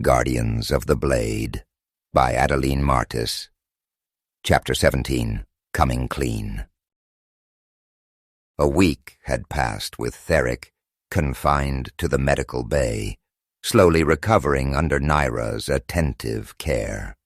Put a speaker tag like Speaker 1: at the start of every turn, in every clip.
Speaker 1: Guardians of the B.L.A.D.E. by Adalene Martis. Chapter 17. Coming Clean. A week had passed with Therak, confined to the medical bay, slowly recovering under Nyra's attentive care.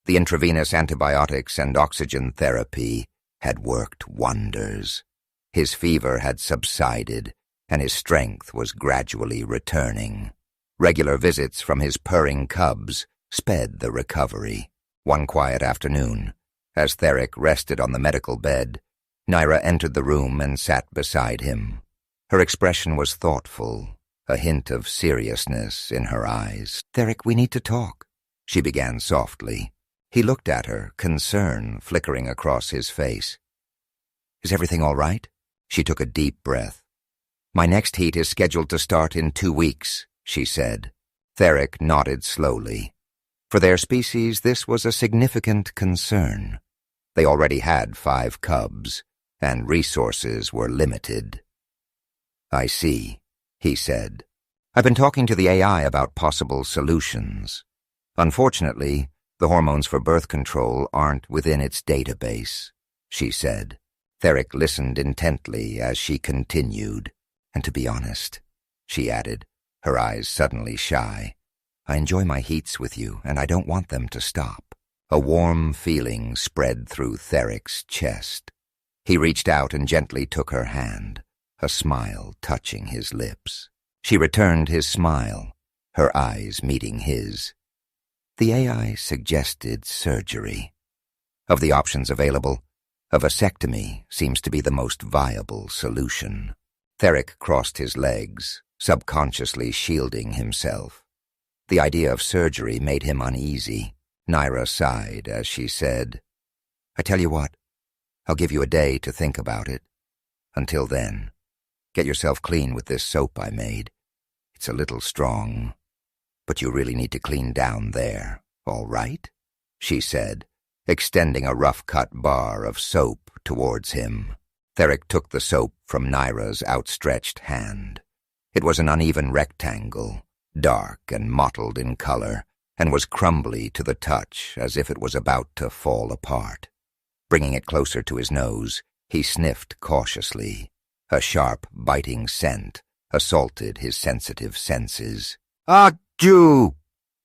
Speaker 1: The intravenous antibiotics and oxygen therapy had worked wonders. His fever had subsided, and his strength was gradually returning. Regular visits from his purring cubs sped the recovery. One quiet afternoon, as Therak rested on the medical bed, Nyra entered the room and sat beside him. Her expression was thoughtful, a hint of seriousness in her eyes. "Therak, we need to talk," she began softly. He looked at her, concern flickering across his face. "Is everything all right?" She took a deep breath. "My next heat is scheduled to start in 2 weeks, she said. Therak nodded slowly. For their species, this was a significant concern. They already had 5 cubs, and resources were limited. "I see," he said. "I've been talking to the AI about possible solutions. Unfortunately, the hormones for birth control aren't within its database," she said. Therak listened intently as she continued. "And to be honest," she added, her eyes suddenly shy, "I enjoy my heats with you, and I don't want them to stop." A warm feeling spread through Therak's chest. He reached out and gently took her hand, a smile touching his lips. She returned his smile, her eyes meeting his. The AI suggested surgery. Of the options available, a vasectomy seems to be the most viable solution. Therak crossed his legs, subconsciously shielding himself. The idea of surgery made him uneasy. Nyra sighed as she said, "I tell you what, I'll give you a day to think about it. Until then, get yourself clean with this soap I made. It's a little strong, but you really need to clean down there, all right?" she said, extending a rough-cut bar of soap towards him. Therak took the soap from Nyra's outstretched hand. It was an uneven rectangle, dark and mottled in color, and was crumbly to the touch as if it was about to fall apart. Bringing it closer to his nose, he sniffed cautiously. A sharp, biting scent assaulted his sensitive senses. "Achoo!"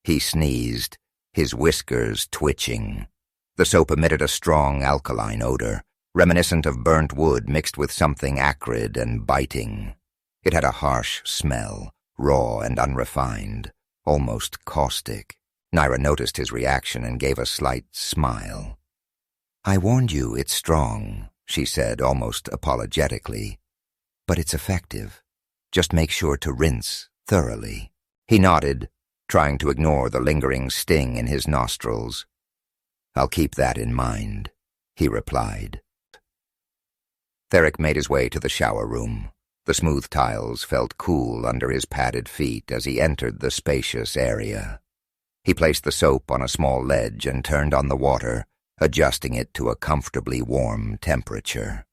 Speaker 1: he sneezed, his whiskers twitching. The soap emitted a strong alkaline odor, reminiscent of burnt wood mixed with something acrid and biting. It had a harsh smell, raw and unrefined, almost caustic. Nyra noticed his reaction and gave a slight smile. "I warned you it's strong," she said almost apologetically. "But it's effective. Just make sure to rinse thoroughly." He nodded, trying to ignore the lingering sting in his nostrils. "I'll keep that in mind," he replied. Therak made his way to the shower room. The smooth tiles felt cool under his padded feet as he entered the spacious area. He placed the soap on a small ledge and turned on the water, adjusting it to a comfortably warm temperature.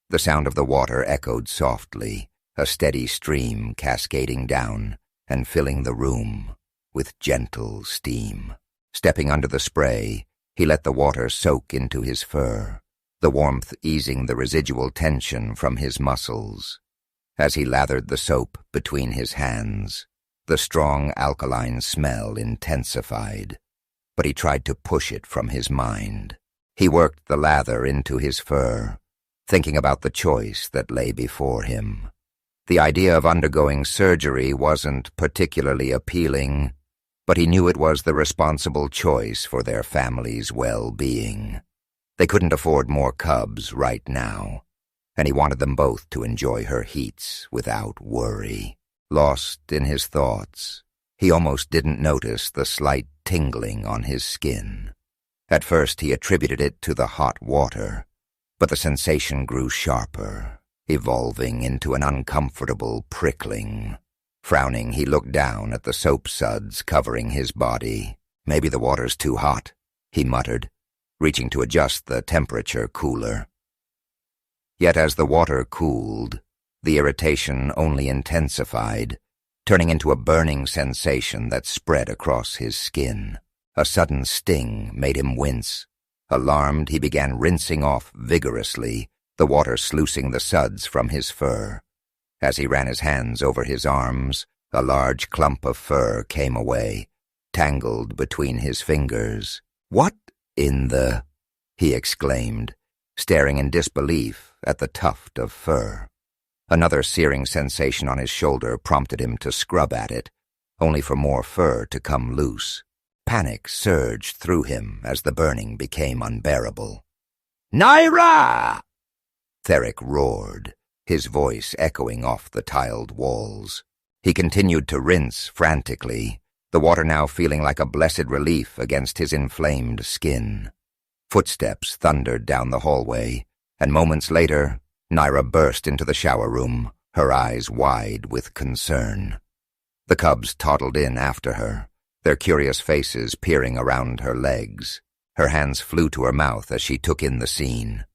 Speaker 1: The sound of the water echoed softly, a steady stream cascading down and filling the room with gentle steam. Stepping under the spray, he let the water soak into his fur, the warmth easing the residual tension from his muscles. As he lathered the soap between his hands, the strong alkaline smell intensified, but he tried to push it from his mind. He worked the lather into his fur, thinking about the choice that lay before him. The idea of undergoing surgery wasn't particularly appealing, but he knew it was the responsible choice for their family's well-being. They couldn't afford more cubs right now, and he wanted them both to enjoy her heats without worry. Lost in his thoughts, he almost didn't notice the slight tingling on his skin. At first he attributed it to the hot water, but the sensation grew sharper, evolving into an uncomfortable prickling. Frowning, he looked down at the soap suds covering his body. "Maybe the water's too hot," he muttered, reaching to adjust the temperature cooler. Yet as the water cooled, the irritation only intensified, turning into a burning sensation that spread across his skin. A sudden sting made him wince. Alarmed, he began rinsing off vigorously, the water sluicing the suds from his fur. As he ran his hands over his arms, a large clump of fur came away, tangled between his fingers. "What in the—" he exclaimed, staring in disbelief at the tuft of fur. Another searing sensation on his shoulder prompted him to scrub at it, only for more fur to come loose. Panic surged through him as the burning became unbearable. "Nyra!" Therak roared, his voice echoing off the tiled walls. He continued to rinse frantically, the water now feeling like a blessed relief against his inflamed skin. Footsteps thundered down the hallway, and moments later, Nyra burst into the shower room, her eyes wide with concern. The cubs toddled in after her, their curious faces peering around her legs. Her hands flew to her mouth as she took in the scene.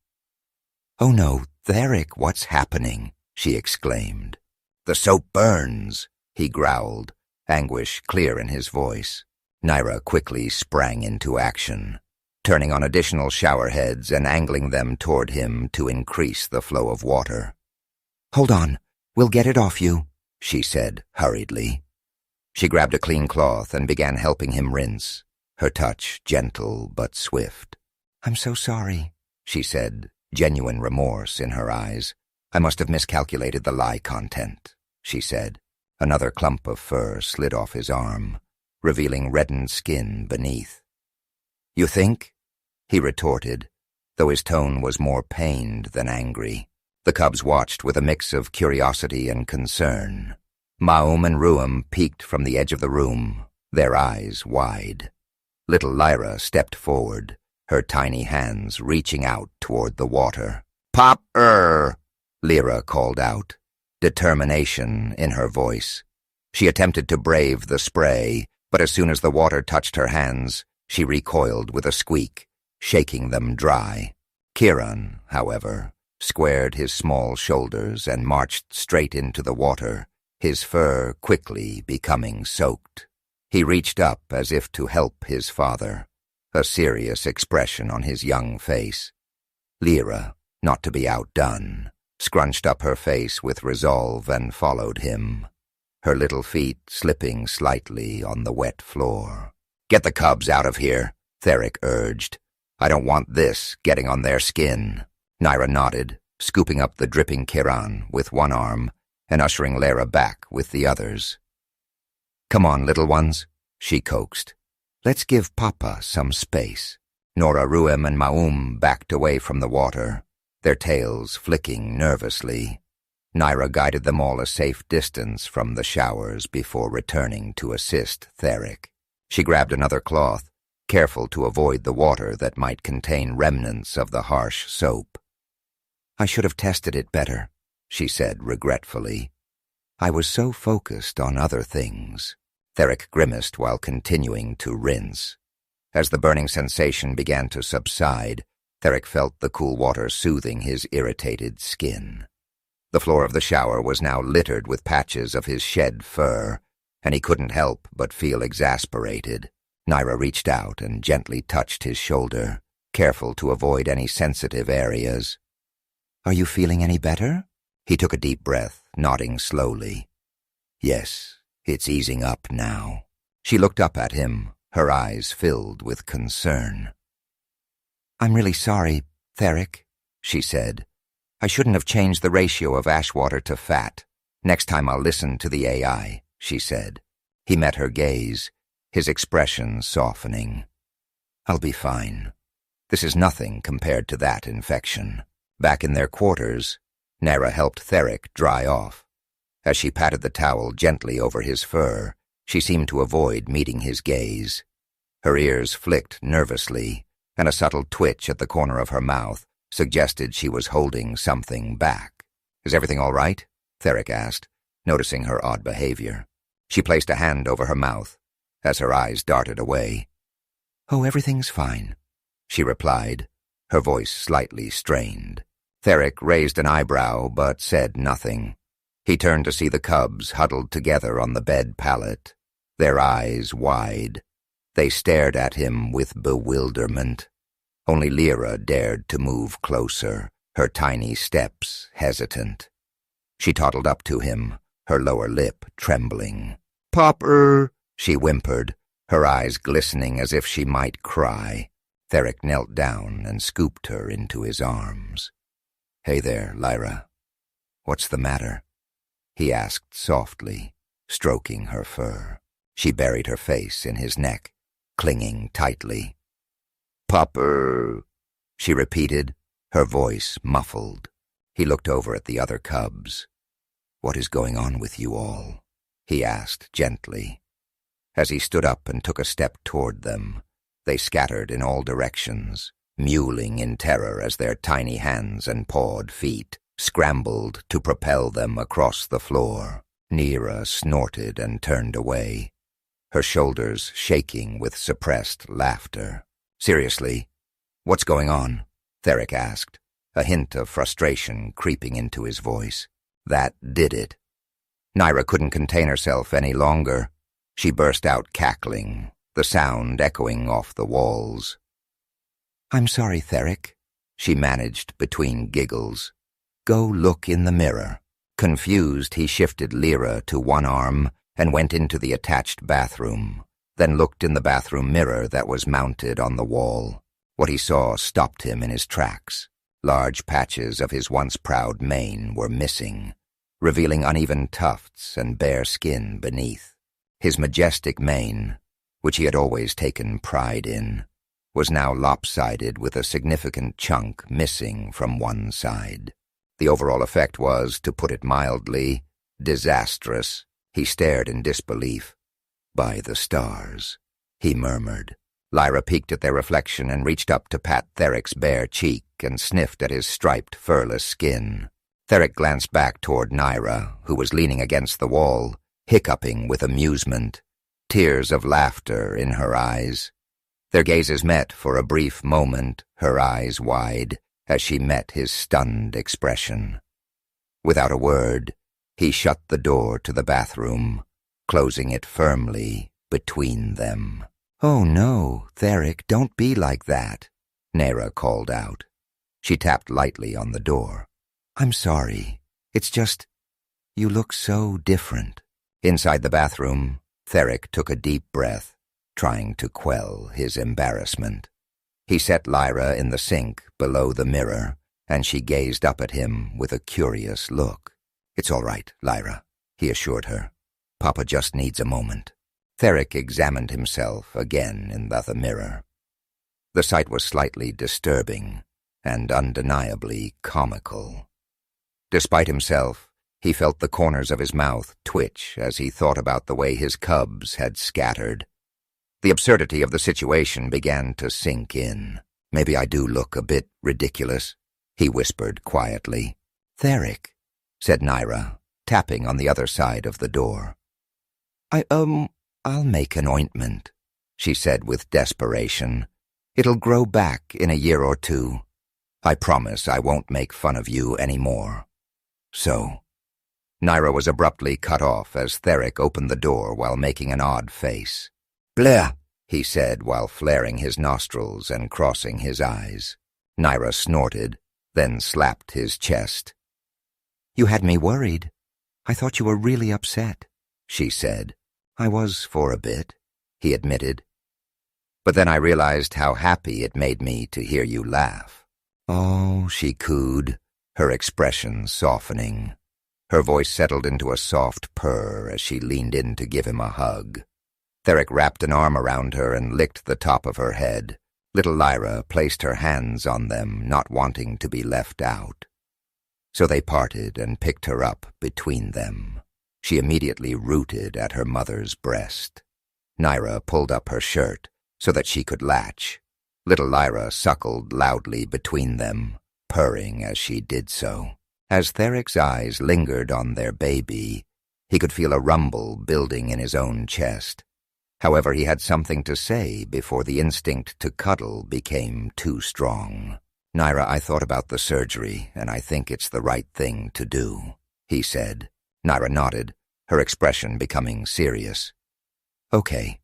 Speaker 1: "Oh no, Therak, what's happening?" she exclaimed. "The soap burns," he growled, anguish clear in his voice. Nyra quickly sprang into action, turning on additional shower heads and angling them toward him to increase the flow of water. "Hold on, we'll get it off you," she said hurriedly. She grabbed a clean cloth and began helping him rinse, her touch gentle but swift. "I'm so sorry," she said, genuine remorse in her eyes. "I must have miscalculated the lye content," she said. Another clump of fur slid off his arm, revealing reddened skin beneath. "You think?" he retorted, though his tone was more pained than angry. The cubs watched with a mix of curiosity and concern. Ma'um and Ruam peeked from the edge of the room, their eyes wide. Little Lyra stepped forward, her tiny hands reaching out toward the water. "Pop-er!" Lyra called out, determination in her voice. She attempted to brave the spray, but as soon as the water touched her hands, she recoiled with a squeak, shaking them dry. Kiran, however, squared his small shoulders and marched straight into the water, his fur quickly becoming soaked. He reached up as if to help his father, a serious expression on his young face. Lyra, not to be outdone, scrunched up her face with resolve and followed him, her little feet slipping slightly on the wet floor. "Get the cubs out of here," Therak urged. "I don't want this getting on their skin." Nyra nodded, scooping up the dripping Kiran with one arm and ushering Lyra back with the others. "Come on, little ones," she coaxed. "Let's give Papa some space." Nora, Ruam, and Ma'um backed away from the water, their tails flicking nervously. Nyra guided them all a safe distance from the showers before returning to assist Therak. She grabbed another cloth, careful to avoid the water that might contain remnants of the harsh soap. "I should have tested it better," she said regretfully. "I was so focused on other things." Therak grimaced while continuing to rinse. As the burning sensation began to subside, Therak felt the cool water soothing his irritated skin. The floor of the shower was now littered with patches of his shed fur, and he couldn't help but feel exasperated. Nyra reached out and gently touched his shoulder, careful to avoid any sensitive areas. "Are you feeling any better?" He took a deep breath, nodding slowly. "Yes, it's easing up now." She looked up at him, her eyes filled with concern. "I'm really sorry, Therak," she said. "I shouldn't have changed the ratio of ash water to fat. Next time I'll listen to the AI," she said. He met her gaze, his expression softening. "I'll be fine. This is nothing compared to that infection." Back in their quarters, Nyra helped Therak dry off. As she patted the towel gently over his fur, she seemed to avoid meeting his gaze. Her ears flicked nervously, and a subtle twitch at the corner of her mouth suggested she was holding something back. "Is everything all right?" Therak asked, noticing her odd behavior. She placed a hand over her mouth, as her eyes darted away. "Oh, everything's fine," she replied, her voice slightly strained. Therak raised an eyebrow but said nothing. He turned to see the cubs huddled together on the bed pallet, their eyes wide. They stared at him with bewilderment. Only Lyra dared to move closer, her tiny steps hesitant. She toddled up to him, her lower lip trembling. "Popper," she whimpered, her eyes glistening as if she might cry. Therak knelt down and scooped her into his arms. "Hey there, Lyra. What's the matter?" he asked softly, stroking her fur. She buried her face in his neck, clinging tightly. "Popper," she repeated, her voice muffled. He looked over at the other cubs. "What is going on with you all?" he asked gently. As he stood up and took a step toward them, they scattered in all directions, mewling in terror as their tiny hands and pawed feet scrambled to propel them across the floor. Nyra snorted and turned away, her shoulders shaking with suppressed laughter. "Seriously, what's going on?" Therak asked, a hint of frustration creeping into his voice. That did it. Nyra couldn't contain herself any longer. She burst out cackling, the sound echoing off the walls. "I'm sorry, Therak," she managed between giggles. "Go look in the mirror." Confused, he shifted Lyra to one arm and went into the attached bathroom, then looked in the bathroom mirror that was mounted on the wall. What he saw stopped him in his tracks. Large patches of his once proud mane were missing, revealing uneven tufts and bare skin beneath. His majestic mane, which he had always taken pride in, was now lopsided with a significant chunk missing from one side. The overall effect was, to put it mildly, disastrous. He stared in disbelief. "By the stars," he murmured. Lyra peeked at their reflection and reached up to pat Therak's bare cheek and sniffed at his striped, furless skin. Therak glanced back toward Nyra, who was leaning against the wall, hiccuping with amusement, tears of laughter in her eyes. Their gazes met for a brief moment, her eyes wide, as she met his stunned expression. Without a word, he shut the door to the bathroom, closing it firmly between them. "Oh no, Therak, don't be like that," Nyra called out. She tapped lightly on the door. "I'm sorry. It's just, you look so different." Inside the bathroom, Therak took a deep breath, trying to quell his embarrassment. He set Lyra in the sink below the mirror, and she gazed up at him with a curious look. "It's all right, Lyra," he assured her. "Papa just needs a moment." Therak examined himself again in the mirror. The sight was slightly disturbing and undeniably comical. Despite himself, he felt the corners of his mouth twitch as he thought about the way his cubs had scattered. The absurdity of the situation began to sink in. "Maybe I do look a bit ridiculous," he whispered quietly. "Therak," said Nyra, tapping on the other side of the door. I'll make an ointment," she said with desperation. "It'll grow back in a year or two. I promise I won't make fun of you any more." "So?" Nyra was abruptly cut off as Therak opened the door while making an odd face. "B.L.A.D.E," he said while flaring his nostrils and crossing his eyes. Nyra snorted, then slapped his chest. "You had me worried. I thought you were really upset," she said. "I was for a bit," he admitted. "But then I realized how happy it made me to hear you laugh." "Oh," she cooed, her expression softening. Her voice settled into a soft purr as she leaned in to give him a hug. Therak wrapped an arm around her and licked the top of her head. Little Lyra placed her hands on them, not wanting to be left out. So they parted and picked her up between them. She immediately rooted at her mother's breast. Nyra pulled up her shirt so that she could latch. Little Lyra suckled loudly between them, purring as she did so. As Therak's eyes lingered on their baby, he could feel a rumble building in his own chest. However, he had something to say before the instinct to cuddle became too strong. "Nyra, I thought about the surgery, and I think it's the right thing to do," he said. Nyra nodded, her expression becoming serious. Okay.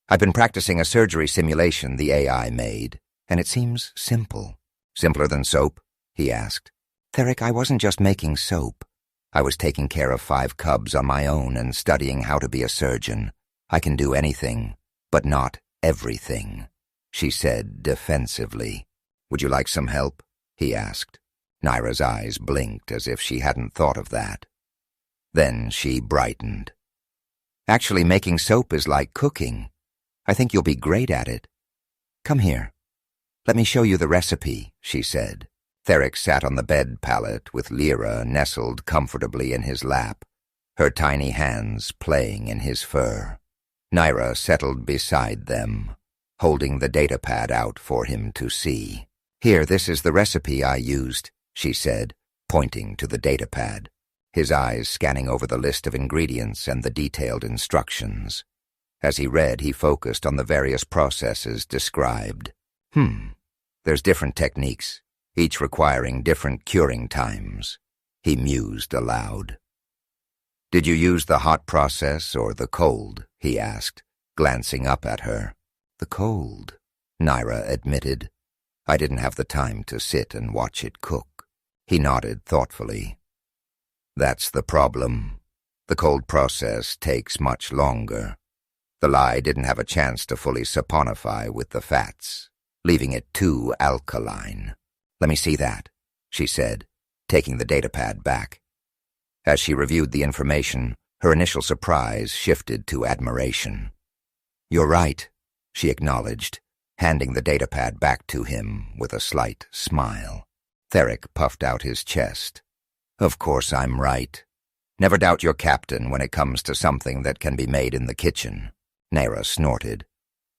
Speaker 1: I've been practicing a surgery simulation the AI made, and it seems simple. Simpler than soap? He asked. Therak, I wasn't just making soap. I was taking care of 5 cubs on my own and studying how to be a surgeon. I can do anything, but not everything, she said defensively. Would you like some help? He asked. Nyra's eyes blinked as if she hadn't thought of that. Then she brightened. Actually, making soap is like cooking. I think you'll be great at it. Come here. Let me show you the recipe, she said. Therak sat on the bed pallet with Lyra nestled comfortably in his lap, her tiny hands playing in his fur. Nyra settled beside them, holding the datapad out for him to see. Here, this is the recipe I used, she said, pointing to the datapad, his eyes scanning over the list of ingredients and the detailed instructions. As he read, he focused on the various processes described. There's different techniques, each requiring different curing times, he mused aloud. Did you use the hot process or the cold? He asked, glancing up at her. The cold, Nyra admitted. I didn't have the time to sit and watch it cook. He nodded thoughtfully. That's the problem. The cold process takes much longer. The lye didn't have a chance to fully saponify with the fats, leaving it too alkaline. Let me see that, she said, taking the datapad back. As she reviewed the information, her initial surprise shifted to admiration. You're right, she acknowledged, handing the datapad back to him with a slight smile. Therak puffed out his chest. Of course I'm right. Never doubt your captain when it comes to something that can be made in the kitchen. Nyra snorted.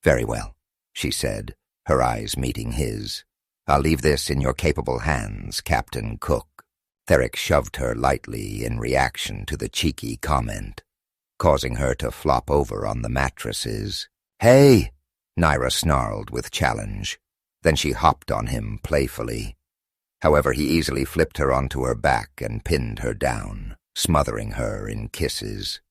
Speaker 1: Very well, she said, her eyes meeting his. I'll leave this in your capable hands, Captain Cook. Therak shoved her lightly in reaction to the cheeky comment, causing her to flop over on the mattresses. Hey! Nyra snarled with challenge. Then she hopped on him playfully. However, he easily flipped her onto her back and pinned her down, smothering her in kisses.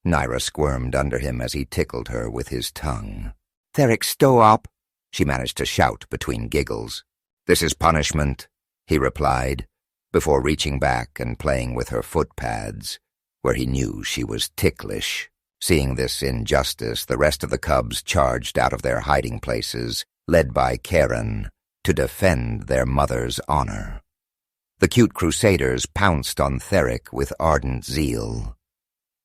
Speaker 1: Nyra squirmed under him as he tickled her with his tongue. Therak, stow up, she managed to shout between giggles. This is punishment, he replied, before reaching back and playing with her foot pads, where he knew she was ticklish. Seeing this injustice, the rest of the cubs charged out of their hiding places, led by Karen, to defend their mother's honor. The cute crusaders pounced on Therak with ardent zeal.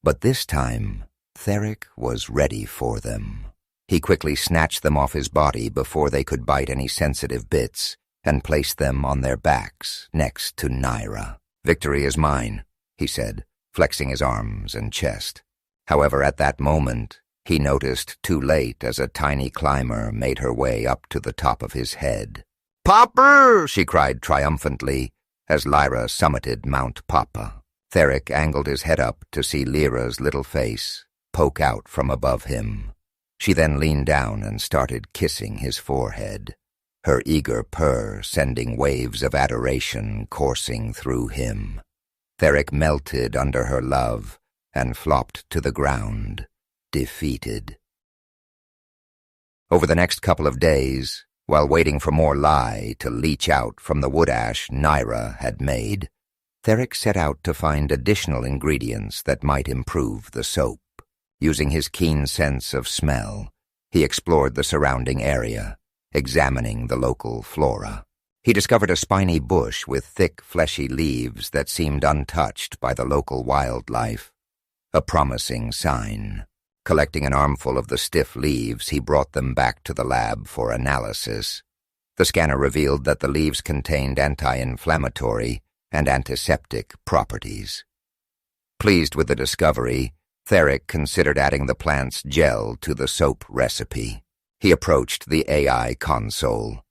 Speaker 1: But this time, Therak was ready for them. He quickly snatched them off his body before they could bite any sensitive bits, and placed them on their backs next to Nyra. Victory is mine, he said, flexing his arms and chest. However, at that moment, he noticed too late as a tiny climber made her way up to the top of his head. Popper! She cried triumphantly as Lyra summited Mount Papa. Therak angled his head up to see Lyra's little face poke out from above him. She then leaned down and started kissing his forehead, her eager purr sending waves of adoration coursing through him. Therak melted under her love and flopped to the ground, defeated. Over the next couple of days, while waiting for more lye to leach out from the wood ash Nyra had made, Therak set out to find additional ingredients that might improve the soap. Using his keen sense of smell, he explored the surrounding area, examining the local flora. He discovered a spiny bush with thick, fleshy leaves that seemed untouched by the local wildlife, a promising sign. Collecting an armful of the stiff leaves, he brought them back to the lab for analysis. The scanner revealed that the leaves contained anti-inflammatory and antiseptic properties. Pleased with the discovery, Therak considered adding the plant's gel to the soap recipe. He approached the AI console.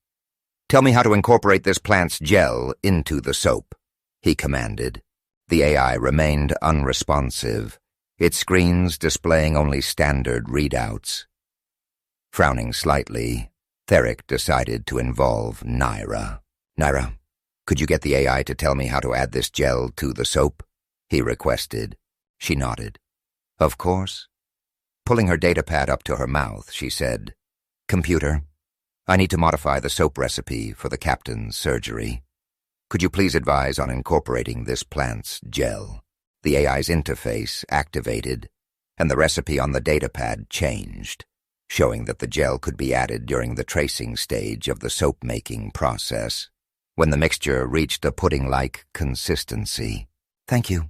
Speaker 1: Tell me how to incorporate this plant's gel into the soap, he commanded. The AI remained unresponsive, its screens displaying only standard readouts. Frowning slightly, Therak decided to involve Nyra. Nyra, could you get the AI to tell me how to add this gel to the soap? He requested, She nodded. Of course. Pulling her datapad up to her mouth, she said, Computer, I need to modify the soap recipe for the captain's surgery. Could you please advise on incorporating this plant's gel? The AI's interface activated, and the recipe on the datapad changed, showing that the gel could be added during the tracing stage of the soap-making process, when the mixture reached a pudding-like consistency. Thank you,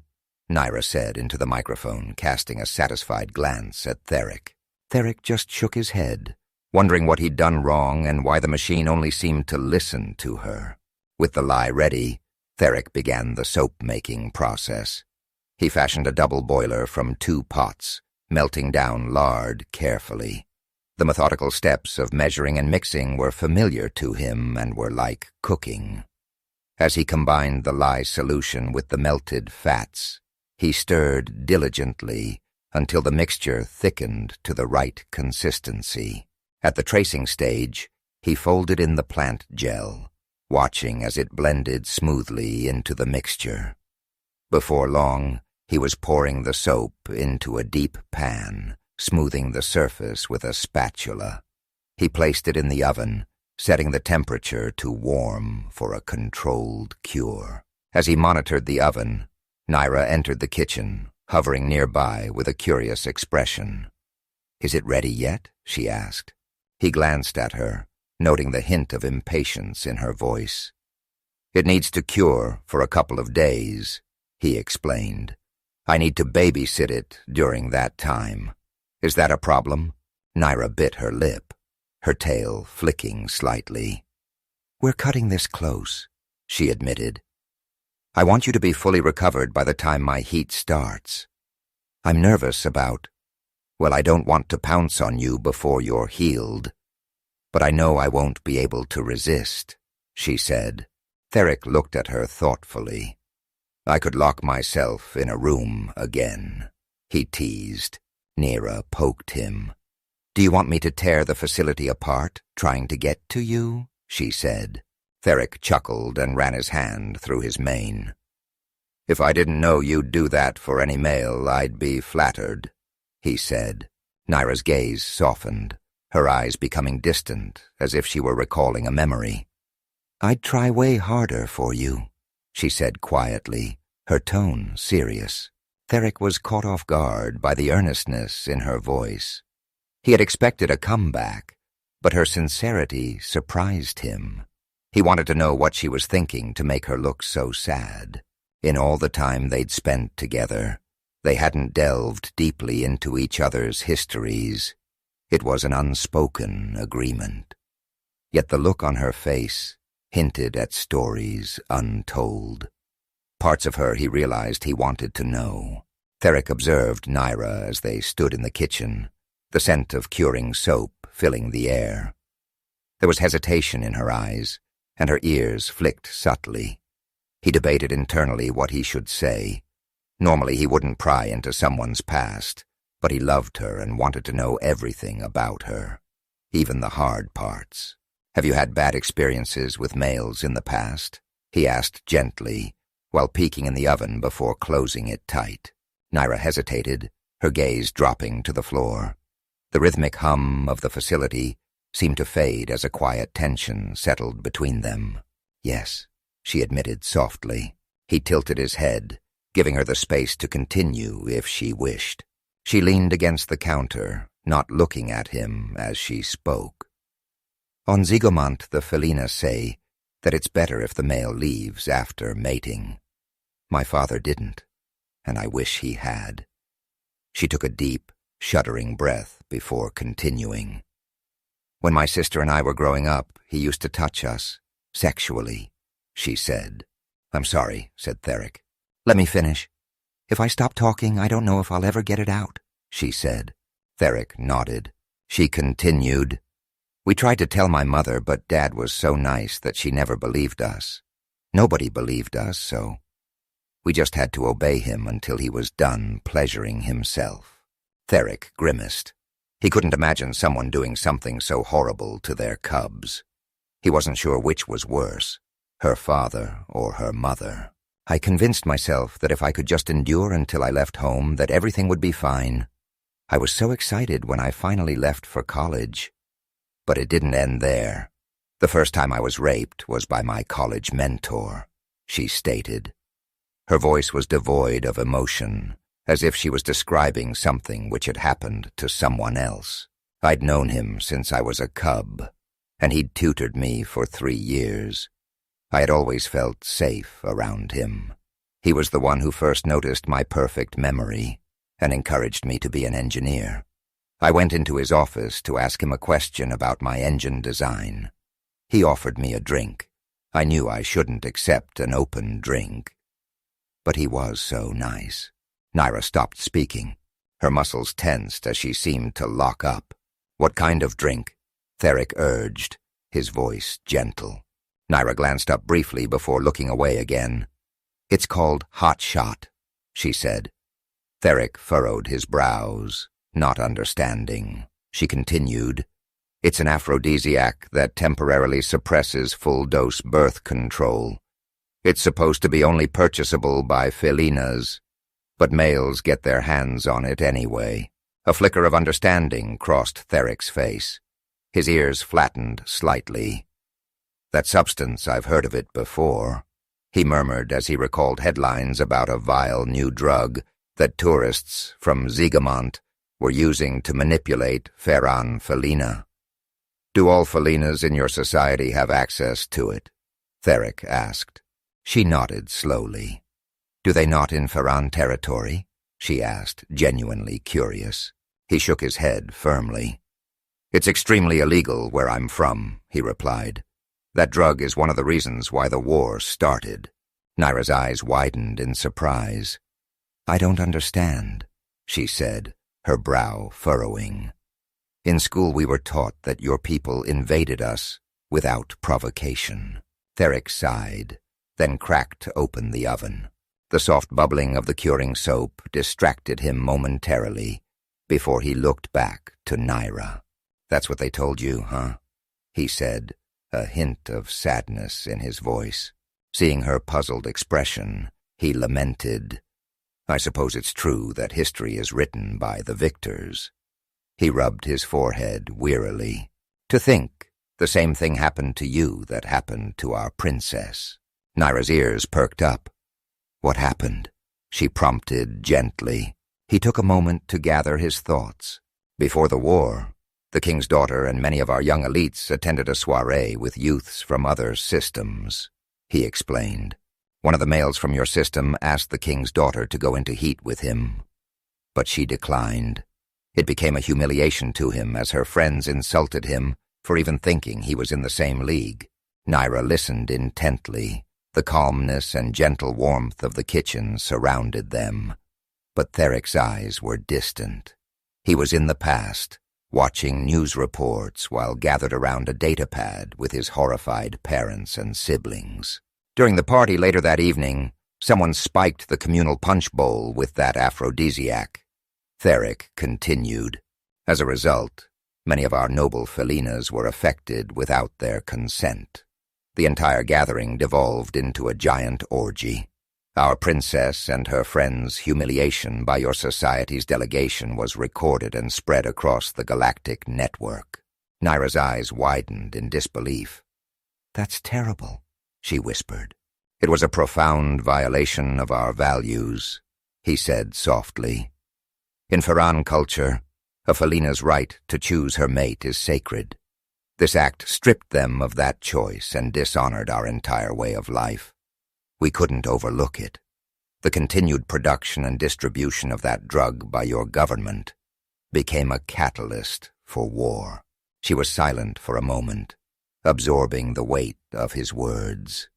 Speaker 1: Nyra said into the microphone, casting a satisfied glance at Therak. Therak just shook his head, wondering what he'd done wrong and why the machine only seemed to listen to her. With the lye ready, Therak began the soap-making process. He fashioned a double boiler from 2 pots, melting down lard carefully. The methodical steps of measuring and mixing were familiar to him and were like cooking. As he combined the lye solution with the melted fats, he stirred diligently until the mixture thickened to the right consistency. At the tracing stage, he folded in the plant gel, watching as it blended smoothly into the mixture. Before long, he was pouring the soap into a deep pan, smoothing the surface with a spatula. He placed it in the oven, setting the temperature to warm for a controlled cure. As he monitored the oven, Nyra entered the kitchen, hovering nearby with a curious expression. Is it ready yet? She asked. He glanced at her, noting the hint of impatience in her voice. It needs to cure for a couple of days, he explained. I need to babysit it during that time. Is that a problem? Nyra bit her lip, her tail flicking slightly. We're cutting this close, she admitted. I want you to be fully recovered by the time my heat starts. I'm nervous about, well, I don't want to pounce on you before you're healed. But I know I won't be able to resist, she said. Therak looked at her thoughtfully. I could lock myself in a room again, he teased. Nyra poked him. Do you want me to tear the facility apart, trying to get to you? She said. Therak chuckled and ran his hand through his mane. If I didn't know you'd do that for any male, I'd be flattered, he said. Nyra's gaze softened, her eyes becoming distant, as if she were recalling a memory. I'd try way harder for you, she said quietly, her tone serious. Therak was caught off guard by the earnestness in her voice. He had expected a comeback, but her sincerity surprised him. He wanted to know what she was thinking to make her look so sad. In all the time they'd spent together, they hadn't delved deeply into each other's histories. It was an unspoken agreement. Yet the look on her face hinted at stories untold. Parts of her he realized he wanted to know. Therak observed Nyra as they stood in the kitchen, the scent of curing soap filling the air. There was hesitation in her eyes, and her ears flicked subtly. He debated internally what he should say. Normally he wouldn't pry into someone's past, but he loved her and wanted to know everything about her, even the hard parts. Have you had bad experiences with males in the past? He asked gently, while peeking in the oven before closing it tight. Nyra hesitated, her gaze dropping to the floor. The rhythmic hum of the facility seemed to fade as a quiet tension settled between them. Yes, she admitted softly. He tilted his head, giving her the space to continue if she wished. She leaned against the counter, not looking at him as she spoke. On Zygomont, the feline say that it's better if the male leaves after mating. My father didn't, and I wish he had. She took a deep, shuddering breath before continuing. When my sister and I were growing up, he used to touch us, sexually, she said. I'm sorry, said Therak. Let me finish. If I stop talking, I don't know if I'll ever get it out, she said. Therak nodded. She continued. We tried to tell my mother, but Dad was so nice that she never believed us. Nobody believed us, so we just had to obey him until he was done pleasuring himself. Therak grimaced. He couldn't imagine someone doing something so horrible to their cubs. He wasn't sure which was worse, her father or her mother. I convinced myself that if I could just endure until I left home, that everything would be fine. I was so excited when I finally left for college. But it didn't end there. The first time I was raped was by my college mentor, she stated. Her voice was devoid of emotion, as if she was describing something which had happened to someone else. I'd known him since I was a cub, and he'd tutored me for 3 years. I had always felt safe around him. He was the one who first noticed my perfect memory and encouraged me to be an engineer. I went into his office to ask him a question about my engine design. He offered me a drink. I knew I shouldn't accept an open drink. But he was so nice. Nyra stopped speaking. Her muscles tensed as she seemed to lock up. "What kind of drink?" Therak urged, his voice gentle. Nyra glanced up briefly before looking away again. "It's called Hot Shot," she said. Therak furrowed his brows, not understanding. She continued, "It's an aphrodisiac that temporarily suppresses full-dose birth control. It's supposed to be only purchasable by felinas, but males get their hands on it anyway." A flicker of understanding crossed Therak's face. His ears flattened slightly. "That substance, I've heard of it before," he murmured as he recalled headlines about a vile new drug that tourists from Zigamont were using to manipulate Feran felina. "Do all felinas in your society have access to it?" Therak asked. She nodded slowly. "Do they not in Feran territory?" she asked, genuinely curious. He shook his head firmly. "It's extremely illegal where I'm from," he replied. "That drug is one of the reasons why the war started." Nyra's eyes widened in surprise. "I don't understand," she said, her brow furrowing. "In school we were taught that your people invaded us without provocation." Therak sighed, then cracked open the oven. The soft bubbling of the curing soap distracted him momentarily before he looked back to Nyra. "That's what they told you, huh?" he said, a hint of sadness in his voice. Seeing her puzzled expression, he lamented, "I suppose it's true that history is written by the victors." He rubbed his forehead wearily. "To think the same thing happened to you that happened to our princess." Nyra's ears perked up. "What happened?" she prompted gently. He took a moment to gather his thoughts. "Before the war, the king's daughter and many of our young elites attended a soiree with youths from other systems," he explained. "One of the males from your system asked the king's daughter to go into heat with him, but she declined. It became a humiliation to him as her friends insulted him for even thinking he was in the same league." Nyra listened intently. The calmness and gentle warmth of the kitchen surrounded them, but Therak's eyes were distant. He was in the past, watching news reports while gathered around a datapad with his horrified parents and siblings. During the party later that evening, someone spiked the communal punch bowl with that aphrodisiac. Therak continued. "As a result, many of our noble felinas were affected without their consent. The entire gathering devolved into a giant orgy. Our princess and her friends' humiliation by your society's delegation was recorded and spread across the galactic network." Nyra's eyes widened in disbelief. "That's terrible," she whispered. "It was a profound violation of our values," he said softly. "In Feran culture, a felina's right to choose her mate is sacred. This act stripped them of that choice and dishonored our entire way of life. We couldn't overlook it. The continued production and distribution of that drug by your government became a catalyst for war." She was silent for a moment, absorbing the weight of his words.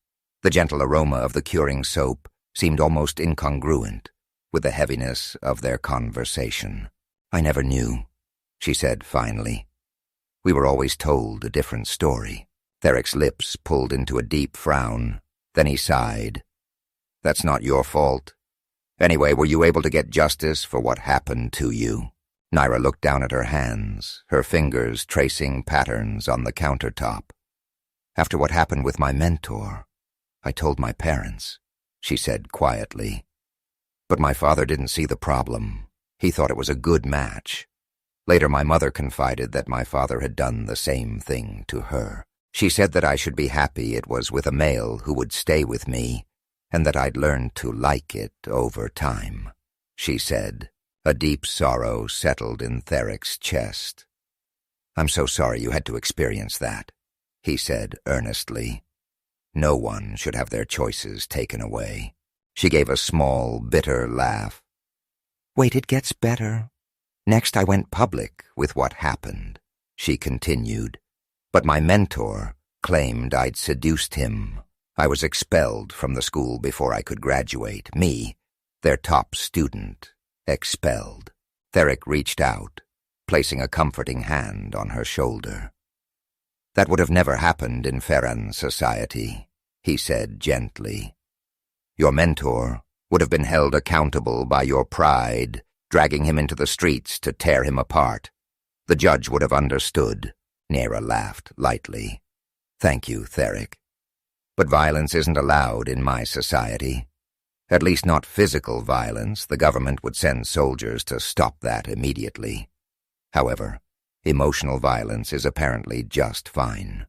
Speaker 1: The gentle aroma of the curing soap seemed almost incongruent with the heaviness of their conversation. "I never knew," she said finally. "We were always told a different story." Therak's lips pulled into a deep frown. Then he sighed. "That's not your fault. Anyway, were you able to get justice for what happened to you?" Nyra looked down at her hands, her fingers tracing patterns on the countertop. "After what happened with my mentor, I told my parents. she said quietly. But my father didn't see the problem. He thought it was a good match. Later, my mother confided that my father had done the same thing to her. She said that I should be happy it was with a male who would stay with me, and that I'd learn to like it over time, she said. A deep sorrow settled in Therak's chest. I'm so sorry you had to experience that, he said earnestly. No one should have their choices taken away. She gave a small, bitter laugh. Wait, it gets better. Next I went public with what happened, she continued. But my mentor claimed I'd seduced him. I was expelled from the school before I could graduate. Me, their top student, expelled. Therak reached out, placing a comforting hand on her shoulder. That would have never happened in Ferran society, he said gently. Your mentor would have been held accountable by your pride, dragging him into the streets to tear him apart. The judge would have understood. Nyra laughed lightly. Thank you, Therak. But violence isn't allowed in my society. At least not physical violence. The government would send soldiers to stop that immediately. However, emotional violence is apparently just fine.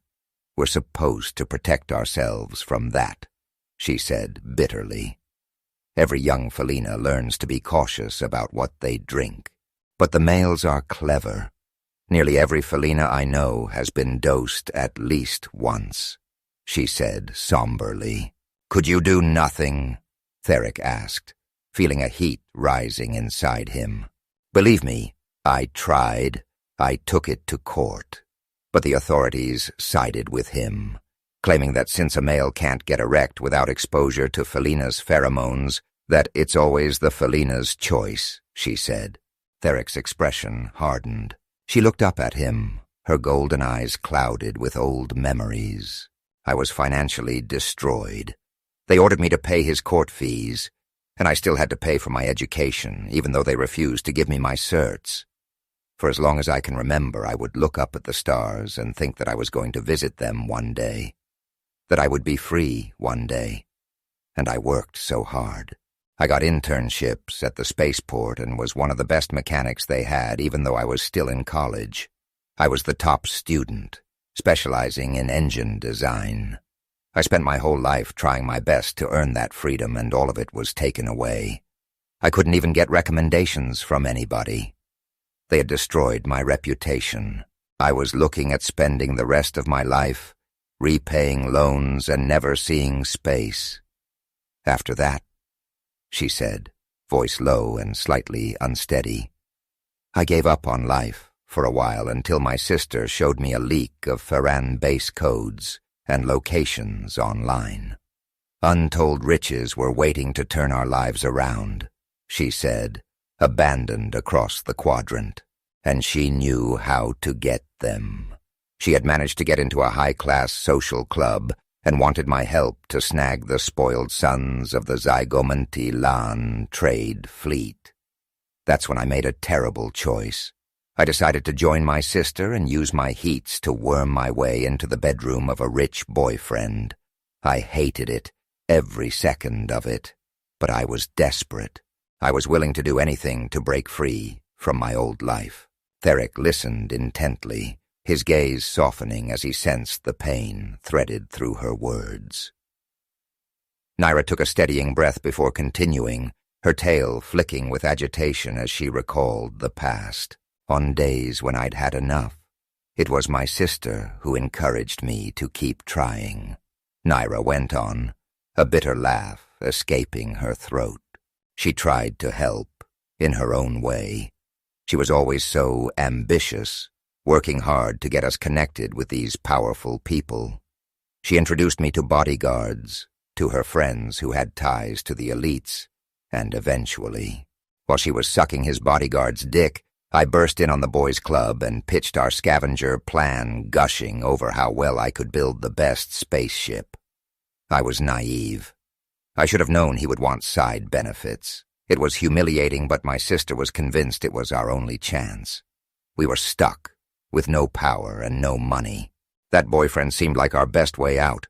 Speaker 1: We're supposed to protect ourselves from that, she said bitterly. Every young felina learns to be cautious about what they drink. But the males are clever. Nearly every felina I know has been dosed at least once, she said somberly. Could you do nothing? Therak asked, feeling a heat rising inside him. Believe me, I tried. I took it to court. But the authorities sided with him, claiming that since a male can't get erect without exposure to felina's pheromones, that it's always the felina's choice, she said. Therak's expression hardened. She looked up at him, her golden eyes clouded with old memories. I was financially destroyed. They ordered me to pay his court fees, and I still had to pay for my education, even though they refused to give me my certs. For as long as I can remember, I would look up at the stars and think that I was going to visit them one day, that I would be free one day. And I worked so hard. I got internships at the spaceport and was one of the best mechanics they had, even though I was still in college. I was the top student, specializing in engine design. I spent my whole life trying my best to earn that freedom, and all of it was taken away. I couldn't even get recommendations from anybody. They had destroyed my reputation. I was looking at spending the rest of my life, repaying loans and never seeing space. After that, she said, voice low and slightly unsteady, I gave up on life for a while until my sister showed me a leak of Ferran base codes and locations online. Untold riches were waiting to turn our lives around, she said, abandoned across the quadrant, and she knew how to get them. She had managed to get into a high-class social club and wanted my help to snag the spoiled sons of the Zygomanti-Lan trade fleet. That's when I made a terrible choice. I decided to join my sister and use my heats to worm my way into the bedroom of a rich boyfriend. I hated it, every second of it, but I was desperate. I was willing to do anything to break free from my old life. Therak listened intently, his gaze softening as he sensed the pain threaded through her words. Nyra took a steadying breath before continuing, her tail flicking with agitation as she recalled the past. On days when I'd had enough, it was my sister who encouraged me to keep trying. Nyra went on, a bitter laugh escaping her throat. She tried to help, in her own way. She was always so ambitious, working hard to get us connected with these powerful people. She introduced me to bodyguards, to her friends who had ties to the elites, and eventually, while she was sucking his bodyguard's dick, I burst in on the boys' club and pitched our scavenger plan, gushing over how well I could build the best spaceship. I was naive. I should have known he would want side benefits. It was humiliating, but my sister was convinced it was our only chance. We were stuck, with no power and no money. That boyfriend seemed like our best way out.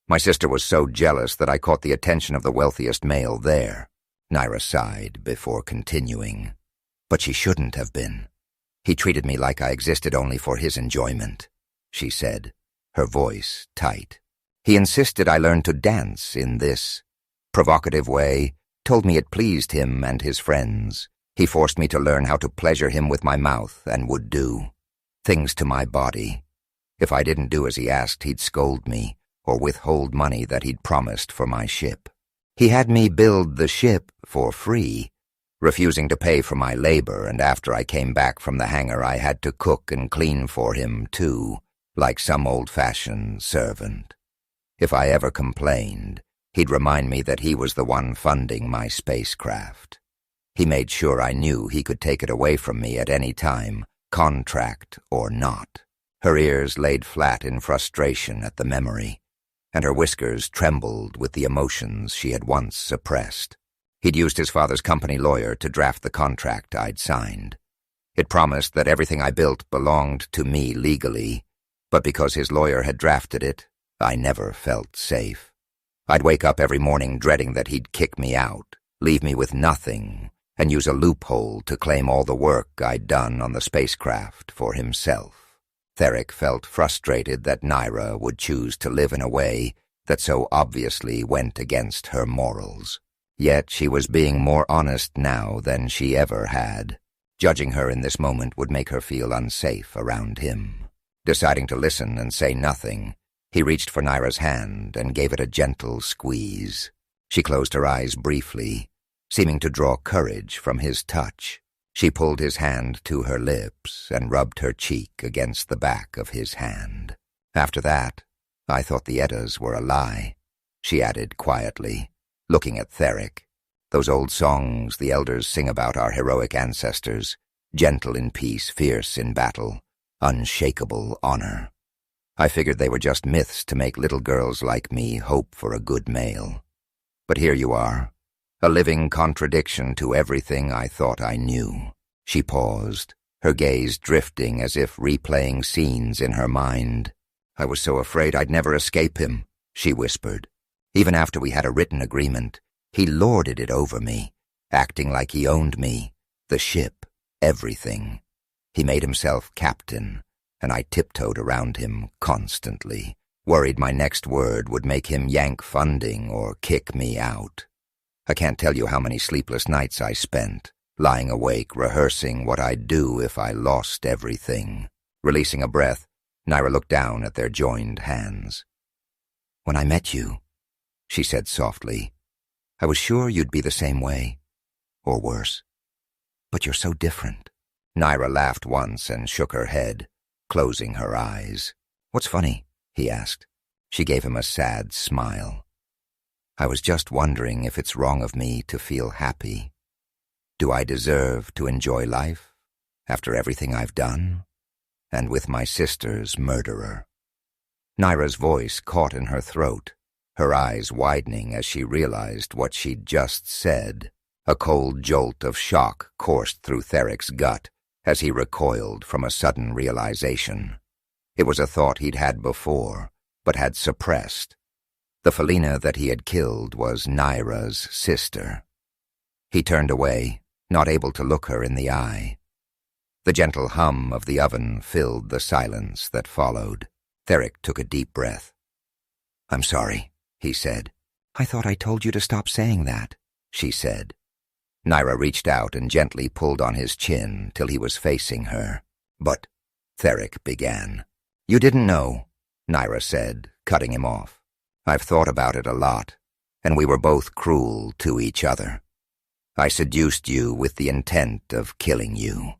Speaker 1: My sister was so jealous that I caught the attention of the wealthiest male there. Nyra sighed before continuing. But she shouldn't have been. He treated me like I existed only for his enjoyment, she said, her voice tight. He insisted I learn to dance in this provocative way, told me it pleased him and his friends. He forced me to learn how to pleasure him with my mouth and would do things to my body. If I didn't do as he asked, he'd scold me or withhold money that he'd promised for my ship. He had me build the ship for free, refusing to pay for my labor, and after I came back from the hangar I had to cook and clean for him too, like some old-fashioned servant. If I ever complained, he'd remind me that he was the one funding my spacecraft. He made sure I knew he could take it away from me at any time, contract or not. Her ears laid flat in frustration at the memory, and her whiskers trembled with the emotions she had once suppressed. He'd used his father's company lawyer to draft the contract I'd signed. It promised that everything I built belonged to me legally, but because his lawyer had drafted it, I never felt safe. I'd wake up every morning dreading that he'd kick me out, leave me with nothing, and use a loophole to claim all the work I'd done on the spacecraft for himself. Therak felt frustrated that Nyra would choose to live in a way that so obviously went against her morals. Yet she was being more honest now than she ever had. Judging her in this moment would make her feel unsafe around him. Deciding to listen and say nothing, he reached for Nyra's hand and gave it a gentle squeeze. She closed her eyes briefly, seeming to draw courage from his touch. She pulled his hand to her lips and rubbed her cheek against the back of his hand. After that, I thought the Eddas were a lie, she added quietly, looking at Therak. Those old songs the elders sing about our heroic ancestors, gentle in peace, fierce in battle, unshakable honor. I figured they were just myths to make little girls like me hope for a good male. But here you are, a living contradiction to everything I thought I knew. She paused, her gaze drifting as if replaying scenes in her mind. I was so afraid I'd never escape him, she whispered. Even after we had a written agreement, he lorded it over me, acting like he owned me, the ship, everything. He made himself captain, and I tiptoed around him constantly, worried my next word would make him yank funding or kick me out. I can't tell you how many sleepless nights I spent, lying awake, rehearsing what I'd do if I lost everything. Releasing a breath, Nyra looked down at their joined hands. When I met you, she said softly, I was sure you'd be the same way, or worse. But you're so different. Nyra laughed once and shook her head, closing her eyes. What's funny? He asked. She gave him a sad smile. I was just wondering if it's wrong of me to feel happy. Do I deserve to enjoy life after everything I've done? And with my sister's murderer. Nyra's voice caught in her throat, her eyes widening as she realized what she'd just said. A cold jolt of shock coursed through Therak's gut as he recoiled from a sudden realization. It was a thought he'd had before, but had suppressed. The feline that he had killed was Nyra's sister. He turned away, not able to look her in the eye. The gentle hum of the oven filled the silence that followed. Therak took a deep breath. I'm sorry, he said. I thought I told you to stop saying that, she said. Nyra reached out and gently pulled on his chin till he was facing her. But, Therak began. You didn't know, Nyra said, cutting him off. I've thought about it a lot, and we were both cruel to each other. I seduced you with the intent of killing you.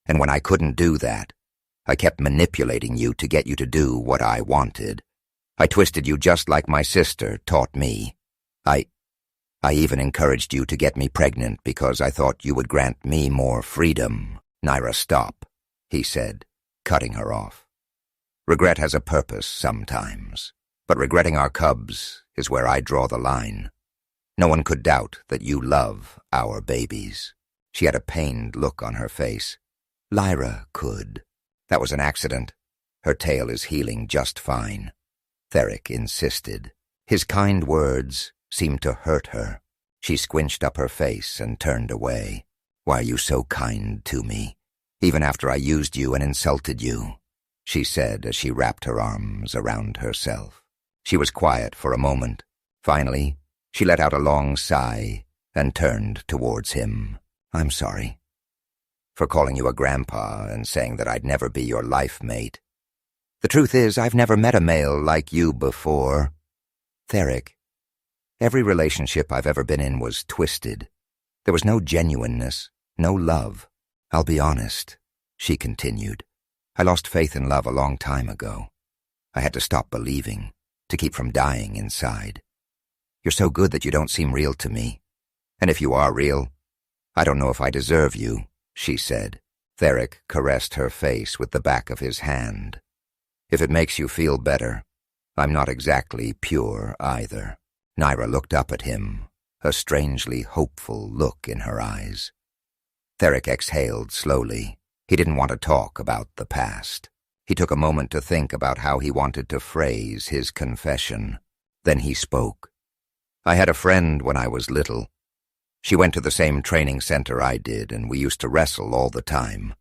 Speaker 1: And when I couldn't do that, I kept manipulating you to get you to do what I wanted. I twisted you just like my sister taught me. I even encouraged you to get me pregnant because I thought you would grant me more freedom. Nyra, stop, he said, cutting her off. Regret has a purpose sometimes, but regretting our cubs is where I draw the line. No one could doubt that you love our babies. She had a pained look on her face. Lyra could. That was an accident. Her tail is healing just fine. Therak insisted. His kind words seemed to hurt her. She squinched up her face and turned away. "Why are you so kind to me, even after I used you and insulted you?" she said as she wrapped her arms around herself. She was quiet for a moment. Finally, she let out a long sigh and turned towards him. "I'm sorry for calling you a grandpa and saying that I'd never be your life mate. The truth is, I've never met a male like you before. Therak, every relationship I've ever been in was twisted. There was no genuineness, no love. I'll be honest," she continued. "I lost faith in love a long time ago. I had to stop believing, to keep from dying inside. You're so good that you don't seem real to me. And if you are real, I don't know if I deserve you," she said. Therak caressed her face with the back of his hand. "If it makes you feel better, I'm not exactly pure either." Nyra looked up at him, a strangely hopeful look in her eyes. Therak exhaled slowly. He didn't want to talk about the past. He took a moment to think about how he wanted to phrase his confession. Then he spoke. "I had a friend when I was little. She went to the same training center I did, and we used to wrestle all the time.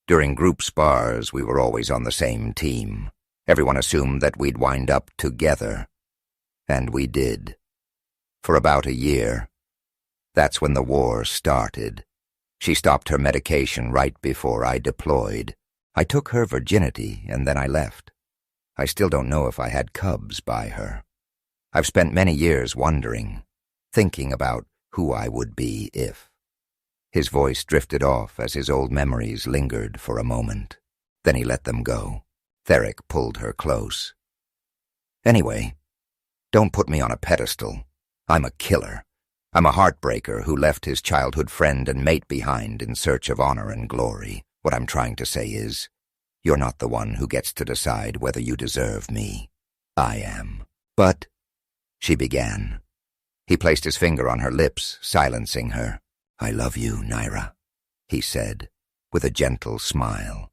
Speaker 1: During group spars, we were always on the same team. Everyone assumed that we'd wind up together. And we did. For about a year. That's when the war started. She stopped her medication right before I deployed. I took her virginity, and then I left. I still don't know if I had cubs by her. I've spent many years wondering, thinking about who I would be if." His voice drifted off as his old memories lingered for a moment. Then he let them go. Therak pulled her close. "Anyway, don't put me on a pedestal. I'm a killer. I'm a heartbreaker who left his childhood friend and mate behind in search of honor and glory. What I'm trying to say is, you're not the one who gets to decide whether you deserve me. I am." "But," she began. He placed his finger on her lips, silencing her. "I love you, Nyra," he said, with a gentle smile.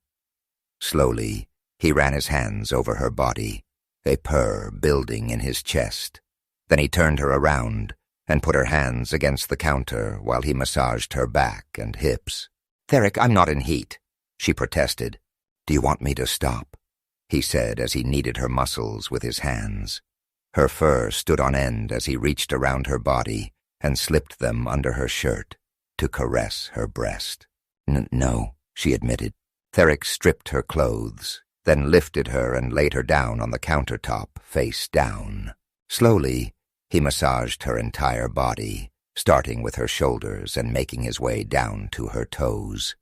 Speaker 1: Slowly, he ran his hands over her body, a purr building in his chest. Then he turned her around and put her hands against the counter while he massaged her back and hips. "Therak, I'm not in heat," she protested. "Do you want me to stop?" he said as he kneaded her muscles with his hands. Her fur stood on end as he reached around her body and slipped them under her shirt to caress her breast. No, she admitted. Therak stripped her clothes, then lifted her and laid her down on the countertop, face down. Slowly, he massaged her entire body, starting with her shoulders and making his way down to her toes,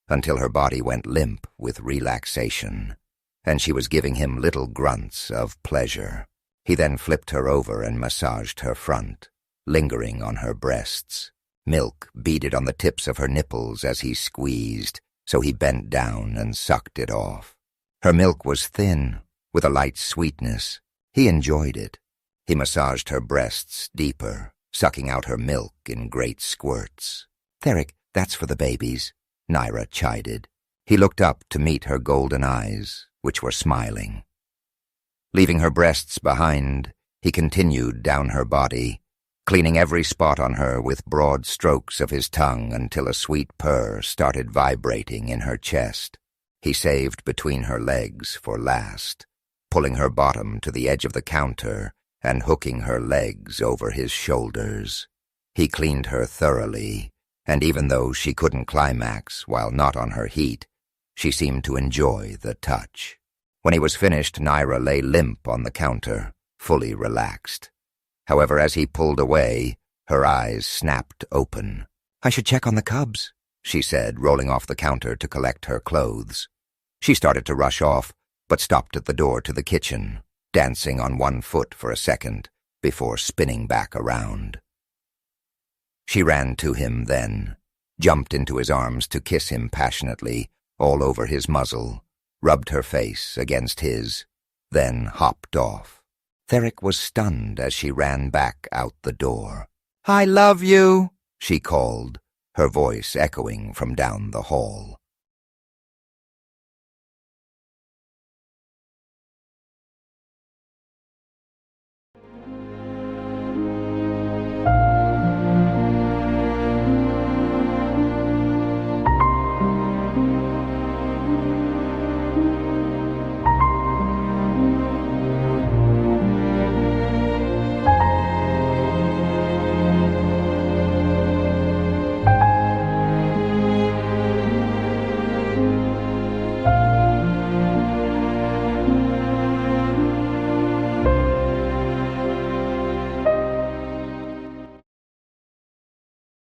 Speaker 1: until her body went limp with relaxation, and she was giving him little grunts of pleasure. He then flipped her over and massaged her front, lingering on her breasts. Milk beaded on the tips of her nipples as he squeezed, so he bent down and sucked it off. Her milk was thin, with a light sweetness. He enjoyed it. He massaged her breasts deeper, sucking out her milk in great squirts. "Therak, that's for the babies," Nyra chided. He looked up to meet her golden eyes, which were smiling. Leaving her breasts behind, he continued down her body, cleaning every spot on her with broad strokes of his tongue until a sweet purr started vibrating in her chest. He saved between her legs for last, pulling her bottom to the edge of the counter and hooking her legs over his shoulders. He cleaned her thoroughly, and even though she couldn't climax while not on her heat, she seemed to enjoy the touch. When he was finished, Nyra lay limp on the counter, fully relaxed. However, as he pulled away, her eyes snapped open. "I should check on the cubs," she said, rolling off the counter to collect her clothes. She started to rush off, but stopped at the door to the kitchen, dancing on one foot for a second before spinning back around. She ran to him then, jumped into his arms to kiss him passionately, all over his muzzle, rubbed her face against his, then hopped off. Therak was stunned as she ran back out the door. "I love you," she called, her voice echoing from down the hall.